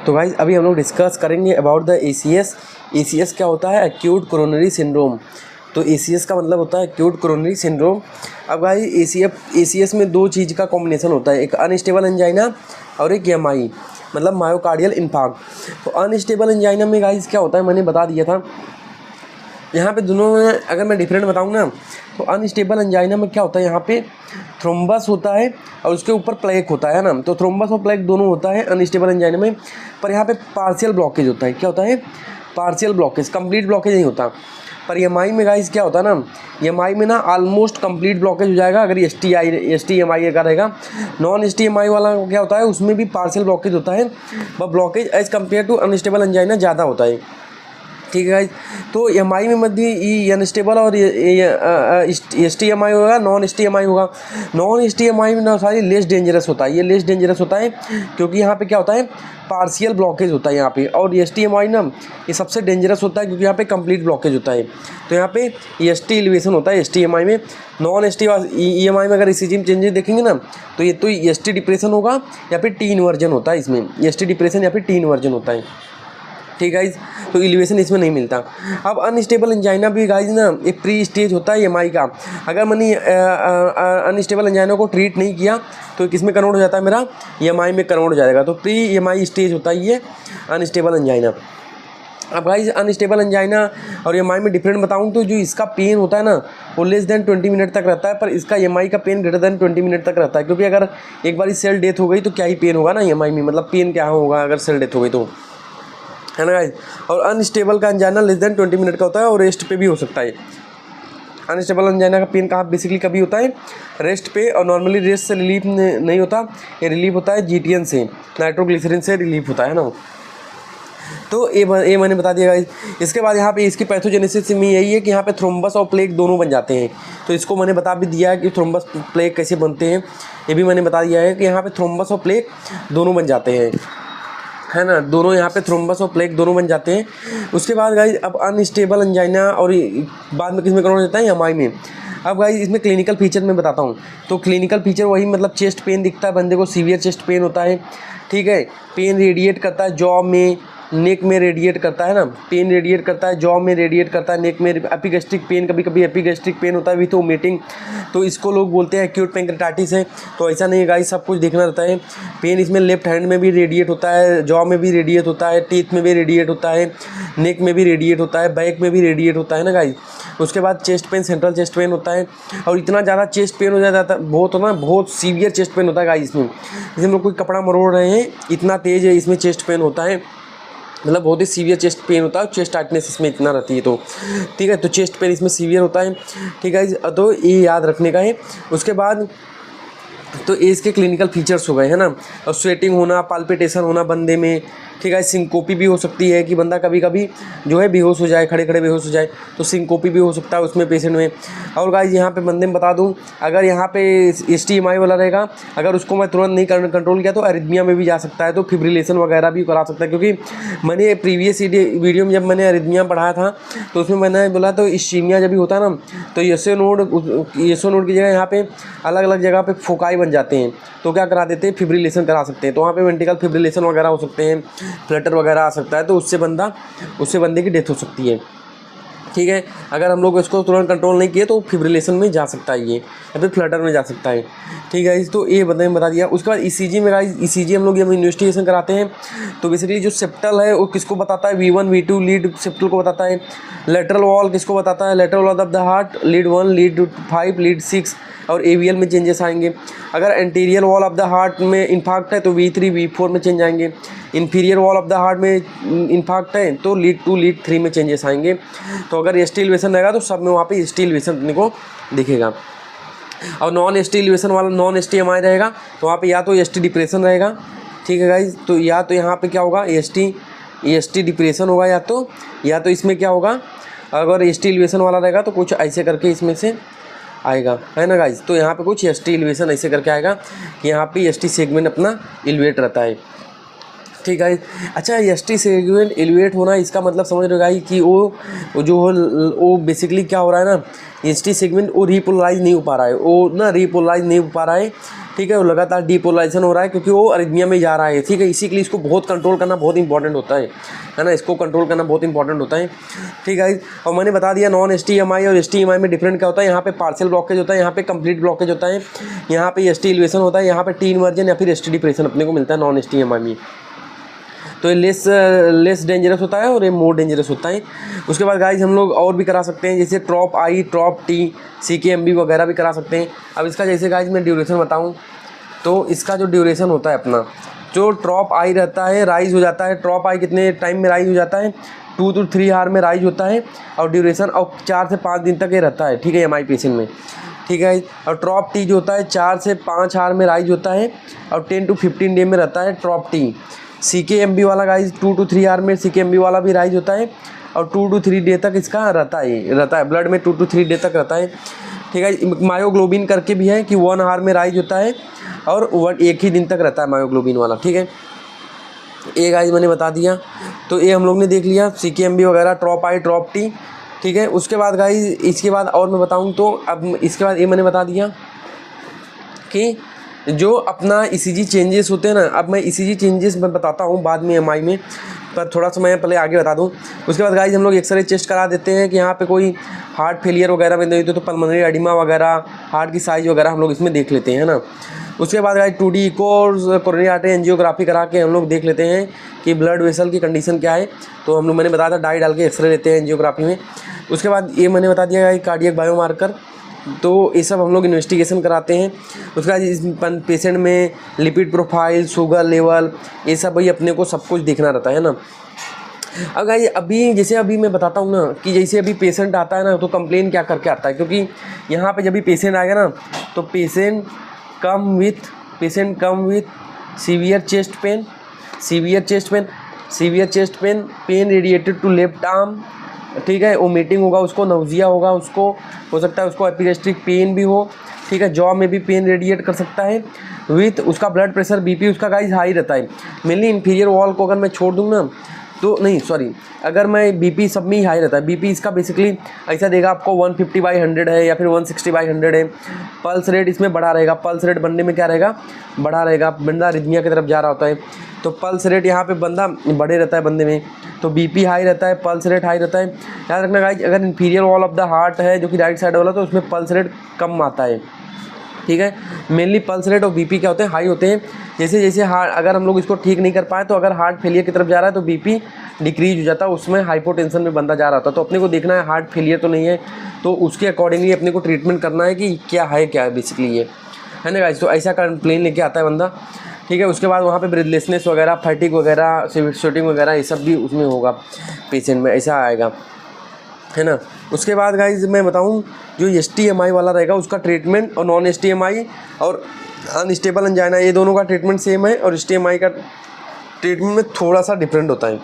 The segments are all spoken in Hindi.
तो गाइज अभी हम लोग डिस्कस करेंगे अबाउट द ACS। ACS क्या होता है? Acute coronary syndrome. तो ACS का मतलब होता है एक्यूट कोरोनरी सिंड्रोम। अब गाइज ACS में दो चीज़ का कॉम्बिनेशन होता है, एक अनस्टेबल एंजाइना और एक MI मतलब मायोकार्डियल इन्फार्क्ट। तो अनस्टेबल एंजाइना में गाइज क्या होता है मैंने बता दिया था। यहाँ पे दोनों में अगर मैं डिफरेंट बताऊँ ना, तो अनस्टेबल एंजाइना में क्या होता है, यहाँ पे थ्रोम्बस होता है और उसके ऊपर प्लेक होता है ना। तो थ्रोम्बस और प्लेक दोनों होता है अनस्टेबल एंजाइना में, पर यहाँ पे पार्शियल ब्लॉकेज होता है। क्या होता है? पार्शियल ब्लॉकेज, कंप्लीट ब्लॉकेज नहीं होता। पर MI में गाइस क्या होता है ना, MI में ना ऑलमोस्ट कंप्लीट ब्लॉकेज हो जाएगा अगर STMI का रहेगा। नॉन STMI वाला क्या होता है, उसमें भी पार्शियल ब्लॉकेज होता है, वह blockage as compared to unstable angina ज़्यादा होता है। ठीक है गाइज। तो MI में मध्य ये अनस्टेबल और STMI होगा, नॉन STMI होगा। नॉन STMI में ना सारी लेस डेंजरस होता है, ये लेस डेंजरस होता है क्योंकि यहाँ पे क्या होता है, पार्शियल ब्लॉकेज होता है यहाँ पे। और STMI ना ये सबसे डेंजरस होता है क्योंकि यहाँ पे कंप्लीट ब्लॉकेज होता है। तो यहाँ पे ST एलिवेशन होता है STMI में। नॉन STMI में अगर ECG में चेंजेस देखेंगे ना, तो ये तो ST डिप्रेशन होगा या फिर T इन्वर्जन होता है इसमें, ST डिप्रेशन या फिर T इन्वर्जन होता है। ठीक है गाइज, तो एलिवेशन इसमें नहीं मिलता। अब अनस्टेबल एंजाइना भी गाइज ना एक प्री स्टेज होता है MI का। अगर मैंने अनस्टेबल एंजाइना को ट्रीट नहीं किया तो किस में कन्वर्ट हो जाता है, मेरा MI में कन्वर्ट हो जाएगा। तो प्री MI स्टेज होता है ये अनस्टेबल एंजाइना। अब गाइज अनस्टेबल एंजाइना और MI में डिफरेंट बताऊं तो जो इसका पेन होता है ना वो लेस देन 20 मिनट तक रहता है, पर इसका MI का पेन ग्रेटर देन 20 मिनट तक रहता है। क्योंकि अगर एक बार सेल डेथ हो गई तो क्या ही पेन होगा ना MI में, मतलब पेन क्या होगा अगर सेल डेथ हो गई तो, है ना गाइज। और अनस्टेबल का एंजाइना लेस देन 20 मिनट का होता है और रेस्ट पे भी हो सकता है। अनस्टेबल एंजाइना का पेन कहाँ बेसिकली कभी होता है, रेस्ट पे, और नॉर्मली रेस्ट से रिलीफ नहीं होता, ये रिलीफ होता है GTN से, नाइट्रोग्लिसरीन से रिलीफ होता है ना। तो ये मैंने बता दिया गाइज। इसके बाद यहाँ पे इसकी पैथोजेनेसिस में यही है कि यहाँ पे थ्रोम्बस और प्लेक दोनों बन जाते हैं। तो इसको मैंने बता भी दिया है कि थ्रोम्बस प्लेक कैसे बनते हैं, ये भी मैंने बता दिया है कि यहाँ पे थ्रोम्बस और प्लेक दोनों बन जाते हैं, है ना। दोनों यहाँ पे थ्रोम्बस और प्लेक दोनों बन जाते हैं। उसके बाद गाइज अब अनस्टेबल एंजाइना और बाद में किस में कन्वर्ट होता है, MI में। अब गाइज इसमें क्लिनिकल फीचर में बताता हूँ। तो क्लिनिकल फीचर वही, मतलब चेस्ट पेन दिखता है बंदे को, सीवियर चेस्ट पेन होता है। ठीक है, पेन रेडिएट करता है जॉ में, नेक में रेडिएट करता है ना, पेन रेडिएट करता है जॉ में, रेडिएट करता है नेक में। एपिगैस्ट्रिक पेन, कभी कभी एपिगैस्ट्रिक पेन होता है विथ वोमिटिंग, तो इसको लोग बोलते हैं एक्यूट पैंक्रेटाइटिस है। तो ऐसा नहीं है गाइस, सब कुछ देखना रहता है। पेन इसमें लेफ्ट हैंड में भी रेडिएट होता है, जॉ में भी रेडिएट होता है, टीथ में भी रेडिएट होता है, नेक में भी रेडिएट होता है, बैक में भी रेडिएट होता है ना गाइस। उसके बाद chest pain, central chest pain होता है। और इतना ज़्यादा चेस्ट पेन हो जाता है, बहुत सीवियर चेस्ट पेन होता है गाइस इसमें। जैसे हम लोग कोई कपड़ा मरोड़ रहे हैं, इतना तेज़ है इसमें चेस्ट पेन होता है, मतलब बहुत ही सीवियर चेस्ट पेन होता है। चेस्ट टाइटनेस इसमें इतना रहती है, तो ठीक है, तो चेस्ट पेन इसमें सीवियर होता है। ठीक है, तो ये याद रखने का है। उसके बाद तो इसके क्लिनिकल फीचर्स हो गए, है ना। और स्वेटिंग होना, पाल्पिटेशन होना बंदे में, ठीक है। सिंकोपी भी हो सकती है कि बंदा कभी कभी जो है बेहोश हो जाए, खड़े खड़े बेहोश हो जाए, तो सिंकोपी भी हो सकता है उसमें पेशेंट में। और गाइस यहाँ पे बंदे में बता दूँ, अगर यहाँ पे STMI वाला रहेगा, अगर उसको मैं तुरंत नहीं कंट्रोल किया तो अरिथमिया में भी जा सकता है, तो फिब्रिलेशन वगैरह भी करा सकता है। क्योंकि मैंने प्रीवियस वीडियो में जब मैंने अरिथमिया पढ़ाया था तो उसमें मैंने बोला तो इस्कीमिया जब भी होता है ना, तो यसो नोड की जगह यहाँ पे अलग अलग जगह पे फोकाई बन जाते हैं, तो क्या करा देते हैं, फिब्रिलेशन करा सकते हैं। तो वहाँ पे वेंट्रिकल फिब्रिलेशन वगैरह हो सकते हैं, फ्लटर वगैरह आ सकता है, तो उससे बंदे की डेथ हो सकती है। ठीक है, अगर हम लोग इसको तुरंत कंट्रोल नहीं किए तो फिब्रिलेशन में जा सकता है ये, या फिर फ्लटर में जा सकता है। ठीक है, तो ये बता दिया। उसके बाद ECG में गाइस, ECG हम लोग जब इन्वेस्टिगेशन कराते हैं तो बेसिकली जो सेप्टल है वो किसको बताता है, V1 V2 लीड सेप्टल को बताता है। लेटरल वॉल किसको बताता है, lateral wall of the heart, lead 1 lead 5 lead 6, और AVL में चेंजेस आएंगे। अगर anterior wall of the heart में इन्फाक्ट है तो V3 V4 में चेंज आएंगे। Inferior wall of the heart में इन्फाक्ट है तो लीड 2 लीड 3 में चेंजेस आएंगे। तो अगर ST एलिवेशन रहेगा तो सब में वहाँ पे ST एलिवेशन अपने को दिखेगा। और नॉन ST एलिवेशन वाला नॉन STMI रहेगा तो वहाँ पे या तो ST डिप्रेशन रहेगा। ठीक है गाइज, तो या तो यहाँ पे क्या होगा, ST डिप्रेशन होगा, या तो इसमें क्या होगा, अगर ST एलिवेशन वाला रहेगा तो कुछ ऐसे करके इसमें से आएगा, है ना गाइज। तो यहाँ पे कुछ ST एलिवेशन ऐसे करके आएगा कि यहाँ पे ST सेगमेंट अपना एलिवेट रहता है। ठीक है, अच्छा ST सेगमेंट एलिवेट होना, इसका मतलब समझ रहे हो गाइज कि वो बेसिकली क्या हो रहा है ना, ST सेगमेंट वो रीपोलराइज नहीं हो पा रहा है, ठीक है, वो लगातार डीपोलराइजेशन हो रहा है क्योंकि वो अरिथमिया में जा रहा है, ठीक है। इसी के लिए इसको बहुत कंट्रोल करना बहुत इंपॉर्टेंट होता है ना, इसको कंट्रोल करना बहुत इंपॉर्टेंट होता है, ठीक है। और मैंने बता दिया नॉन STMI और STMI में डिफरेंट क्या होता है। यहाँ पे पार्शियल ब्लॉकेज होता है, यहाँ पे कंप्लीट ब्लॉकेज होता है, यहाँ पे ST एलिवेशन होता है, यहाँ पे T इन्वर्जन या फिर ST डिप्रेशन अपने को मिलता है नॉन STMI में। तो ये लेस डेंजरस होता है और ये मोर डेंजरस होता है। उसके बाद गाइज हम लोग और भी करा सकते हैं, जैसे ट्रॉप आई, ट्रॉप टी, CKMB वगैरह भी करा सकते हैं। अब इसका जैसे गाइज मैं ड्यूरेशन बताऊं तो इसका जो ड्यूरेशन होता है अपना, जो ट्रॉप आई रहता है राइज हो जाता है। ट्रॉप आई कितने टाइम में राइज हो जाता है, 2 to 3 आवर में राइज होता है और ड्यूरेशन और 4 से 5 दिन तक ये रहता है, ठीक है, MI पेशेंट में, ठीक है। और ट्रॉप टी जो होता है 4 से 5 आवर में राइज होता है और 10 to 15 डे में रहता है ट्रॉप टी। CKMB वाला गाइज 2 to 3 आवर में CKMB वाला भी राइज होता है और 2 to 3 डे तक इसका रहता है ब्लड में 2 to 3 डे तक रहता है, ठीक है। मायोग्लोबिन करके भी है कि 1 आवर में राइज होता है और 1 ही दिन तक रहता है मायोग्लोबिन वाला, ठीक है। ये गाइज मैंने बता दिया, तो ये हम लोग ने देख लिया CKMB वगैरह, ट्रॉप आई, ट्रॉप टी, ठीक है। उसके बाद गाइज इसके बाद और मैं बताऊँ तो अब इसके बाद ये मैंने बता दिया कि जो अपना ECG चेंजेस होते हैं ना, अब मैं ECG चेंजेस मैं बताता हूँ बाद में MI में, पर थोड़ा सा मैं पहले आगे बता दूँ। उसके बाद गाइज हम लोग एक्सरे चेस्ट करा देते हैं कि यहाँ पे कोई हार्ट फेलियर वगैरह में नहीं तो पल्मोनरी एडिमा वगैरह, हार्ट की साइज वगैरह हम लोग इसमें देख लेते हैं ना। उसके बाद गाइज 2D इको और कोरोनरी आर्टरी एंजियोग्राफी करा के हम लोग देख लेते हैं कि ब्लड वेसल की कंडीशन क्या है। तो हम लोग मैंने बताया था डाई डाल के एक्सरे लेते हैं एंजियोग्राफी में। उसके बाद ये मैंने बता दिया गाइज कार्डियक बायोमार्कर, तो ये सब हम लोग इन्वेस्टिगेशन कराते हैं। उसके बाद इस पेशेंट में लिपिड प्रोफाइल, शुगर लेवल, ये सब भाई अपने को सब कुछ देखना रहता है ना। अब गाइस अभी जैसे अभी मैं बताता हूँ ना कि जैसे अभी पेशेंट आता है ना तो कंप्लेन क्या करके आता है, क्योंकि यहाँ पे जब भी पेशेंट आएगा ना तो patient come with severe chest pain, pain radiated to left arm, ठीक है। वोमिटिंग होगा उसको, नाउजिया होगा उसको, हो सकता है उसको एपिगैस्ट्रिक पेन भी हो, ठीक है। जॉ में भी पेन रेडिएट कर सकता है विथ उसका ब्लड प्रेशर, BP उसका गाइस हाई रहता है। मेनली इन्फीरियर वॉल को अगर मैं छोड़ दूँ ना तो नहीं सॉरी, अगर मैं BP सब में ही हाई रहता है। BP इसका बेसिकली ऐसा देगा आपको 150/100 है या फिर 160/100 है। पल्स रेट इसमें बढ़ा रहेगा, पल्स रेट बनने में क्या रहेगा, बढ़ा रहेगा, बंदा अरिथमिया की तरफ जा रहा होता है तो पल्स रेट यहाँ पे बंदा बढ़े रहता है बंदे में, तो BP हाई रहता है, पल्स रेट हाई रहता है। याद रखना गाइस अगर inferior wall of the heart है जो कि राइट साइड वाला तो उसमें पल्स रेट कम आता है, ठीक है। मेनली पल्स रेट और BP क्या होते हैं, हाई होते हैं। जैसे जैसे हार्ट अगर हम लोग इसको ठीक नहीं कर पाए तो अगर हार्ट फेलियर की तरफ जा रहा है तो BP डिक्रीज हो जाता है, उसमें हाइपोटेंशन में बंदा जा रहा था। तो अपने को देखना है हार्ट फेलियर तो नहीं है, तो उसके अकॉर्डिंगली अपने को ट्रीटमेंट करना है कि क्या है बेसिकली ये है ना गाइस। तो ऐसा कंप्लेन लेके आता है बंदा, ठीक है। उसके बाद वहाँ पे ब्रेथलेसनेस वगैरह, फैटिक वगैरह, स्वेटिंग वगैरह ये सब भी उसमें होगा पेशेंट में, ऐसा आएगा, है ना। उसके बाद गाइज मैं बताऊं जो STMI वाला रहेगा उसका ट्रीटमेंट और नॉन STMI और अनस्टेबल एंजाइना ये दोनों का ट्रीटमेंट सेम है और STMI का ट्रीटमेंट में थोड़ा सा डिफरेंट होता है।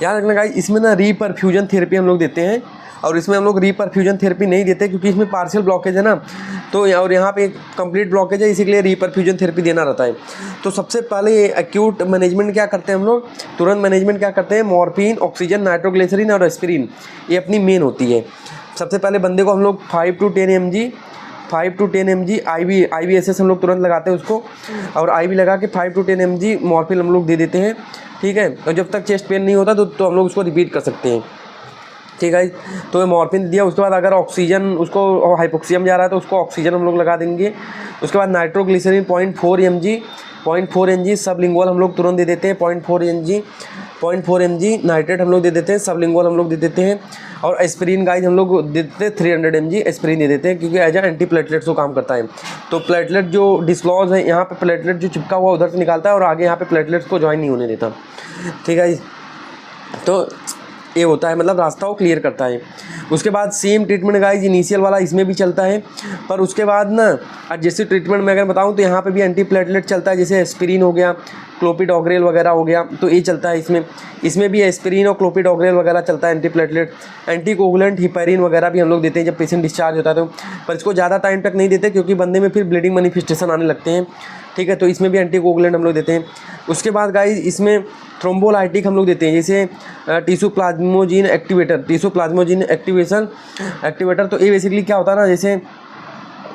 याद रखना गाइज इसमें ना रीपरफ्यूजन थेरेपी हम लोग देते हैं और इसमें हम लोग रीपरफ्यूजन थेरेपी नहीं देते क्योंकि इसमें पार्शियल ब्लॉकेज है ना, तो और यहाँ पे कंप्लीट ब्लॉकेज है, इसीलिए रीपरफ्यूजन थेरेपी देना रहता है। तो सबसे पहले ये एक्यूट मैनेजमेंट क्या करते हैं हम लोग, तुरंत मैनेजमेंट क्या करते हैं, मॉर्फिन, ऑक्सीजन, नाइट्रोग्लिसरीन और एस्पिरिन ये अपनी मेन होती है। सबसे पहले बंदे को हम लोग 5 to 10 mg IVSS हम लोग तुरंत लगाते हैं उसको, और IV लगा के 5 to 10 mg मॉर्फिन हम लोग दे देते हैं, ठीक है। और जब तक चेस्ट पेन नहीं होता तो हम लोग उसको रिपीट कर सकते हैं, ठीक है। तो ये मॉर्फिन दिया, उसके बाद अगर ऑक्सीजन उसको हाइपोक्सिया में जा रहा है तो उसको ऑक्सीजन हम लोग लगा देंगे। उसके बाद नाइट्रोग्लिसरीन 0.4 mg सबलिंगुअल हम लोग तुरंत दे देते हैं, 0.4 mg नाइट्रेट हम लोग दे देते हैं, सबलिंगुअल हम लोग दे देते हैं। और एस्पिरिन गाइज हम लोग दे देते हैं 300 mg एस्पिरिन दे देते हैं क्योंकि एज ए एंटी प्लेटलेट्स को काम करता है। तो प्लेटलेट जो डिसलॉज है यहाँ पे प्लेटलेट जो चिपका हुआ उधर से निकालता है और आगे यहाँ पे प्लेटलेट्स को ज्वाइन नहीं होने देता, ठीक है। तो ये होता है मतलब रास्ता वो क्लियर करता है। उसके बाद सेम ट्रीटमेंट गाइज इनिशियल वाला इसमें भी चलता है, पर उसके बाद ना जैसे ट्रीटमेंट में अगर बताऊं तो यहाँ पे भी एंटी प्लेटलेट चलता है, जैसे एस्पिरिन हो गया, क्लोपिडोग्रेल वगैरह हो गया, तो ये चलता है इसमें भी एस्पिरिन और क्लोपिडोग्रेल वगैरह चलता है एंटी प्लेटलेट। एंटीकोगुलेंट हिपैरिन वगैरह भी हम लोग देते हैं जब पेशेंट डिस्चार्ज होता है तो, पर इसको ज़्यादा टाइम तक नहीं देते क्योंकि बंदे में फिर ब्लीडिंग मैनिफेस्टेशन आने लगते हैं, ठीक है। तो इसमें भी एंटीकोगुलेंट हम लोग देते हैं। उसके बाद गाइज इसमें थ्रोम्बोलाइटिक हम लोग देते हैं, जैसे टिश्यू प्लाज्मोजीन एक्टिवेटर, तो ये बेसिकली क्या होता है ना, जैसे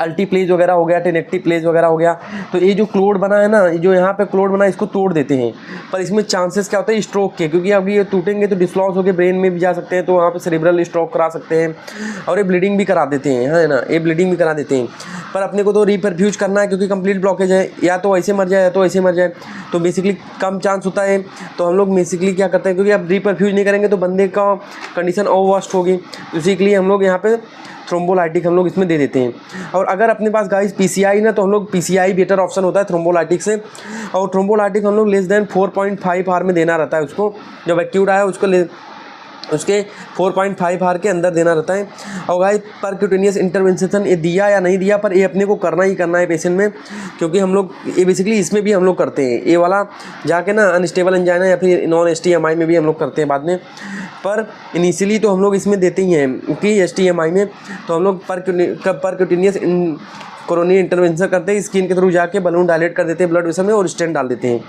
अल्टीप्लेज वगैरह हो गया, टेनेक्टीप्लेज वगैरह हो गया। तो ये जो क्लोड बना है ना, जो यहाँ पे क्लोड बना है, इसको तोड़ देते हैं। पर इसमें चांसेस क्या होता है स्ट्रोक के, क्योंकि अभी ये टूटेंगे तो डिसलॉस होकर ब्रेन में भी जा सकते हैं, तो वहाँ पे सेरिब्रल स्ट्रोक करा सकते हैं और ये ब्लीडिंग भी करा देते हैं, है ना, ये ब्लीडिंग भी करा देते हैं। पर अपने को तो रीपरफ्यूज करना है क्योंकि कंप्लीट ब्लॉकेज है, या तो ऐसे मर जाए या तो ऐसे मर जाए, तो बेसिकली कम चांस होता है। तो हम लोग बेसिकली क्या करते हैं, क्योंकि अब रीपरफ्यूज नहीं करेंगे तो बंदे का कंडीशन और वर्स्ट होगी, बेसिकली हम लोग यहाँ पे थ्रोम्बोलाइटिक हम लोग इसमें दे देते हैं। और अगर अपने पास गाइस पीसीआई ना, तो हम लोग पीसीआई बेटर ऑप्शन होता है थ्रोम्बोलाइटिक से। और थ्रोम्बोलाइटिक हम लोग लेस देन 4.5 आवर में देना रहता है उसको, जब एक्यूट आया उसके 4.5 आवर के अंदर देना रहता है। और गाइस परक्यूटेनियस इंटरवेंशन ये दिया या नहीं दिया, पर ये अपने को करना ही करना है पेशेंट में, क्योंकि हम लोग ये बेसिकली इसमें भी हम लोग करते हैं, ये वाला जाके ना अनस्टेबल एंजाइना या फिर नॉन एसटीएमआई में भी हम लोग करते हैं बाद में। पर इनिशियली तो हम लोग इसमें देते ही हैं कि एसटीएमआई में तो हम लोग परक्यूटेनियस कोरोनरी इंटरवेंशन करते हैं, स्किन के थ्रू जाके बलून डायलेट कर देते हैं ब्लड वेसल में और स्टेंट डाल देते हैं।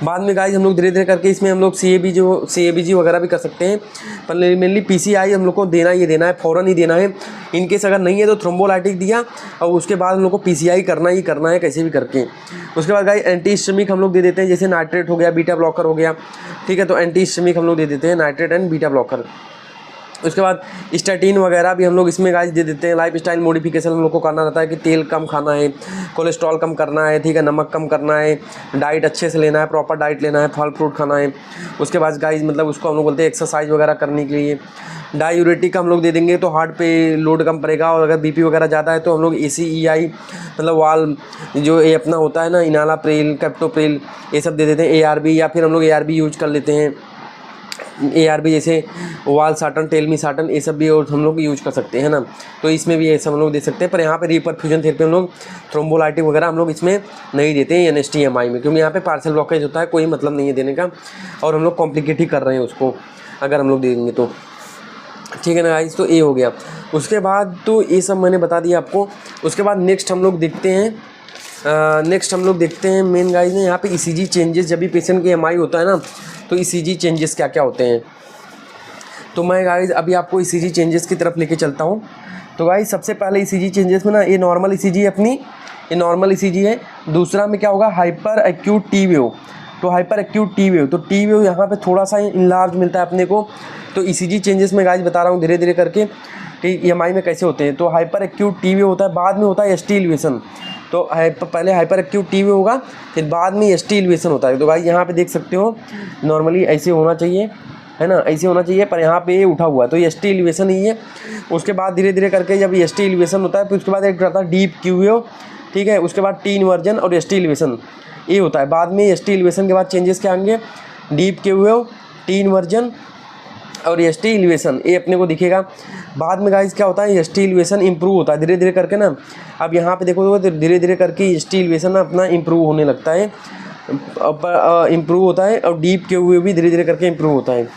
बाद में गाइस हम लोग धीरे धीरे करके इसमें हम लोग CABG वगैरह भी कर सकते हैं, पर मेनली PCI हम लोग को देना है, फ़ौरन ही देना है। इनकेस अगर नहीं है तो थ्रोम्बोलाइटिक दिया और उसके बाद हम लोग को PCI करना ही करना है कैसे भी करके। उसके बाद गाइस एंटी हिस्टामिक हम लोग दे देते हैं, जैसे नाइट्रेट हो गया, बीटा ब्लॉकर हो गया, ठीक है, तो एंटी हिस्टामिक हम लोग दे देते हैं, नाइट्रेट एंड बीटा ब्लॉकर। उसके बाद स्टैटिन वगैरह भी हम लोग इसमें गाइस दे देते हैं। लाइफ स्टाइल मॉडिफिकेशन हम लोग को करना रहता है कि तेल कम खाना है, कोलेस्ट्रॉल कम करना है, ठीक है, नमक कम करना है, डाइट अच्छे से लेना है, प्रॉपर डाइट लेना है, फल फ्रूट खाना है। उसके बाद गाइस मतलब उसको हम लोग बोलते हैं एक्सरसाइज वगैरह करने के लिए। डायूरेटिक हम लोग दे देंगे तो हार्ट पे लोड कम पड़ेगा, और अगर बीपी वगैरह ज़्यादा है तो हम लोग ACEI मतलब वाल जो ये अपना होता है ना, इनालाप्रिल, कैप्टोप्रिल, ये सब दे देते हैं। ARB या फिर हम लोग ARB यूज कर लेते हैं, ARB जैसे वाल साटन, टेलमी साटन, ये सब भी और हम लोग यूज कर सकते हैं ना, तो इसमें भी ये सब हम लोग दे सकते हैं। पर यहाँ पे रीपरफ्यूजन थेरेपी हम लोग थ्रोम्बोलाइटिक वगैरह हम लोग इसमें नहीं देते हैं NSTMI में, क्योंकि यहाँ पे पार्सल ब्लॉकेज होता है, कोई मतलब नहीं है देने का, और हम लोग कॉम्प्लिकेट ही कर रहे हैं उसको अगर हम लोग दे देंगे तो, ठीक है ना गाइस। तो ये हो गया। उसके बाद तो ये सब मैंने बता दिया आपको। उसके बाद नेक्स्ट हम लोग देखते हैं मेन गाइस ने यहाँ पे ECG चेंजेस, जब भी पेशेंट के MI होता है ना, तो ECG चेंजेस क्या क्या होते हैं। तो मैं गाइस अभी आपको ECG चेंजेस की तरफ लेके चलता हूँ। तो गाइस सबसे पहले ECG चेंजेस में ना, ये नॉर्मल ECG है अपनी, ये नॉर्मल ECG है। दूसरा में क्या होगा, हाइपर एक्यूट टी वेव। तो हाइपर एक्यूट टी वेव, तो टी वेव यहाँ पे थोड़ा सा इनलार्ज मिलता है अपने को। तो ECG चेंजेस में गाइस बता रहा हूँ धीरे धीरे करके कि EMI में कैसे होते हैं। तो हाइपर एक्यूट टी वेव होता है, बाद में होता है ST एलिवेशन। तो पहले हाइपर एक्यूट टी वेव होगा, फिर बाद में ST एलिवेशन होता है। तो गाइस यहाँ पे देख सकते हो नॉर्मली ऐसे होना चाहिए, है ना, ऐसे होना चाहिए, पर यहाँ पे ये उठा हुआ है, तो ये ST एलिवेशन ही है। उसके बाद धीरे धीरे करके जब ST एलिवेशन होता है, फिर उसके बाद एक रहता है डीप क्यू वेव, ठीक है, उसके बाद टी इन्वर्जन और ST एलिवेशन, ये होता है। बाद में ST एलिवेशन के बाद चेंजेस क्या आएंगे, deep Q wave, T inversion और ST एलिवेशन, ये अपने को दिखेगा। बाद में गाइस क्या होता है, ST एलिवेशन इंप्रूव होता है धीरे धीरे करके ना। अब यहाँ पे देखो तो धीरे धीरे करके ST एलिवेशन ना अपना इंप्रूव होने लगता है, इंप्रूव होता है, और डीप क्यू वेव भी धीरे धीरे करके इंप्रूव होता है।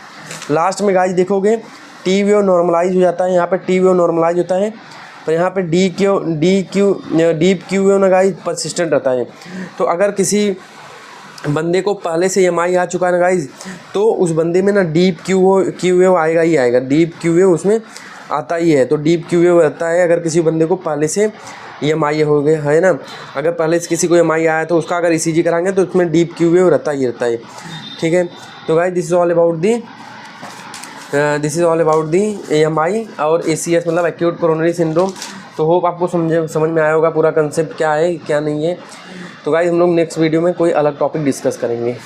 लास्ट में गाइस देखोगे टी वेव नॉर्मलाइज हो जाता है, यहाँ पे टी वेव नॉर्मलाइज होता है, पर यहाँ पे डीप क्यू वेव ना गाइस परसिस्टेंट रहता है। तो अगर किसी बंदे को पहले से EMI आ चुका है ना गाइस, तो उस बंदे में ना डीप क्यू वेव आएगा ही आएगा, डीप क्यू वेव उसमें आता ही है। तो डीप क्यू वेव रहता है अगर किसी बंदे को पहले से EMI हो गया है ना, अगर पहले से किसी को EMI आया तो उसका अगर ECG कराएंगे तो उसमें डीप क्यू वेव रहता है, ठीक है। तो guys this is all about the EMI और ACS मतलब एक्यूट कोरोनरी सिंड्रोम। तो होप आपको समझ में आया होगा पूरा कंसेप्ट क्या है क्या नहीं है। तो गाइस हम लोग नेक्स्ट वीडियो में कोई अलग टॉपिक डिस्कस करेंगे।